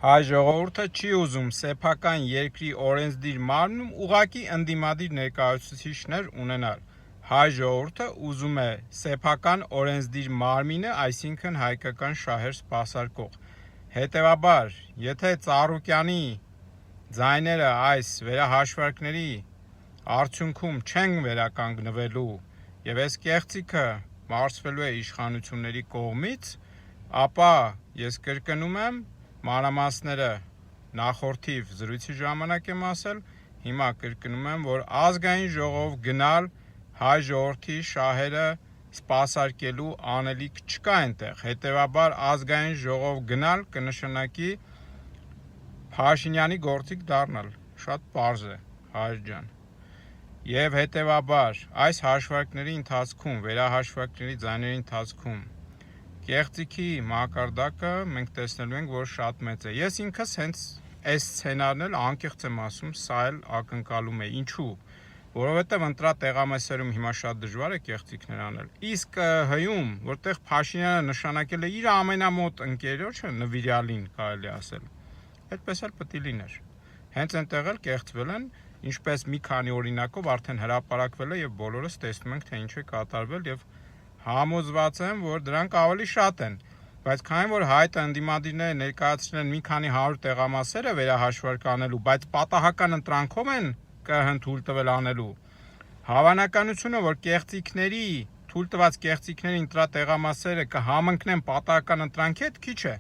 Հայ ժողովուրդը չի ուզում սեփական երկրի օրենսդիր մարմնում ուղղակի ընդդիմադիր ներկայացուցիչներ ունենալ։ Հայ ժողովուրդը ուզում է սեփական օրենսդիր մարմինը, այսինքն հայկական շահեր սպասարկող։ Հետևաբար, եթե Ծառուկյանի ձայները այս վերահաշվարկների արդյունքում չեն վերականգնվելու եւ այս կեղծիքը մարսվելու է իշխանությունների կողմից, ապա ես կրկնում եմ մանրամասները նախորդիվ զրույցի ժամանակ եմ ասել, հիմա կրկնում եմ, որ ազգային ժողով գնալ հայ ժողովրդի շահերը սպասարկելու անելիք չկա այնտեղ, հետևաբար ազգային ժողով գնալ կնշանակի Փաշինյանի գործիք դառնալ, շատ պարզ է, հայր ջան։ Եվ հետևաբար այս հաշվարկների ընթացքում, վերահաշվարկների ձայների ընթացքում կեղծիքի մակարդակը մենք տեսնելու ենք, որ շատ մեծ է։ Ես ինքս հենց այս սցենարն էլ անկեղծ եմ ասում, սա էլ ակնկալում է։ Ինչու՞։ Որովհետև ընտրատեղամասերում հիմա շատ դժվար է կեղծիքներ անել։ Իսկ ՀՀ-ում, որտեղ Փաշինյանը նշանակել է իր ամենամոտ ընկերոջը, նվիրյալին կարելի ասել, այդպես էլ պետք է լիներ։ Հենց այնտեղ էլ կեղծվել են, ինչպես մի քանի օրինակով արդեն հրապարակվել է եւ բոլորս տեսնում ենք, թե ինչ է կատարվել եւ համոզված եմ, որ դրանք ավելի շատ են, բայց քանի որ հայտ ընդդիմադիրները ներկայացրել են մի քանի 100 տեղամասերը վերահաշվարկ անելու, բայց պատահական ընտրանքով են ԿՀ-ն թույլ տվել անելու, հավանականությունը, որ կեղծիքների, թույլ տված կեղծիքների ընտրատեղամասերը կհամընկնեն պատահական ընտրանքի հետ, քիչ է։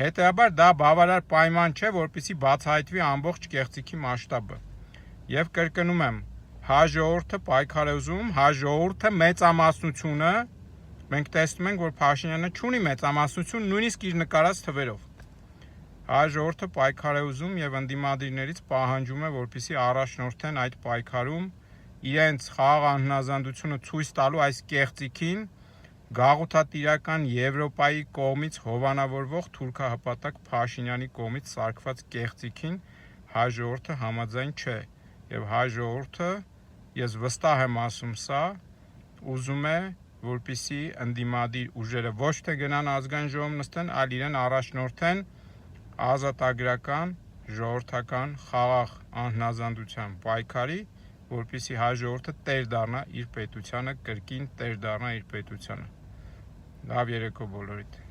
Հետևաբար դա բավարար պայման չէ, որպեսզի բացահայտվի ամբողջ կեղծիքի մասշտաբը։ Եվ կրկնում եմ, հայ ժողովուրդը պայքար է ուզում, հայ ժողովուրդը մեծամասնությունը, մենք տեսնում ենք, որ Փաշինյանը չունի մեծամասնություն նույնիսկ իր նկարած թվերով։ Հայ ժողովուրդը պայքար է ուզում եւ ընդդիմադիրներից պահանջում է, որպեսզի առաջնորդեն այդ պայքարում իրենց խաղաղ անհնազանդությունը ցույց տալու այս կեղծիքին գաղութատիրական Եվրոպայի կողմից հովանավորվող թուրքահպատակ Փաշինյանի կողմից սարքված կեղծիքին հայ ժողովուրդը համաձայն չէ եւ հայ ժողովուրդը, ես վստահ եմ ասում սա, ուզում է, որպեսզի ընդդիմադիր ուժերը ոչ թե գնան ազգային ժողով նստեն, այլ իրեն առաջնորդեն ազատագրական, ժողովրդական, խաղաղ անհնազանդության պայքարի, որպեսզի հայ ժողովուրդը տեր դառնա իր պետությանը, կրկին տեր դառնա իր պետությանը։ Լավ երեկո բոլորիդ։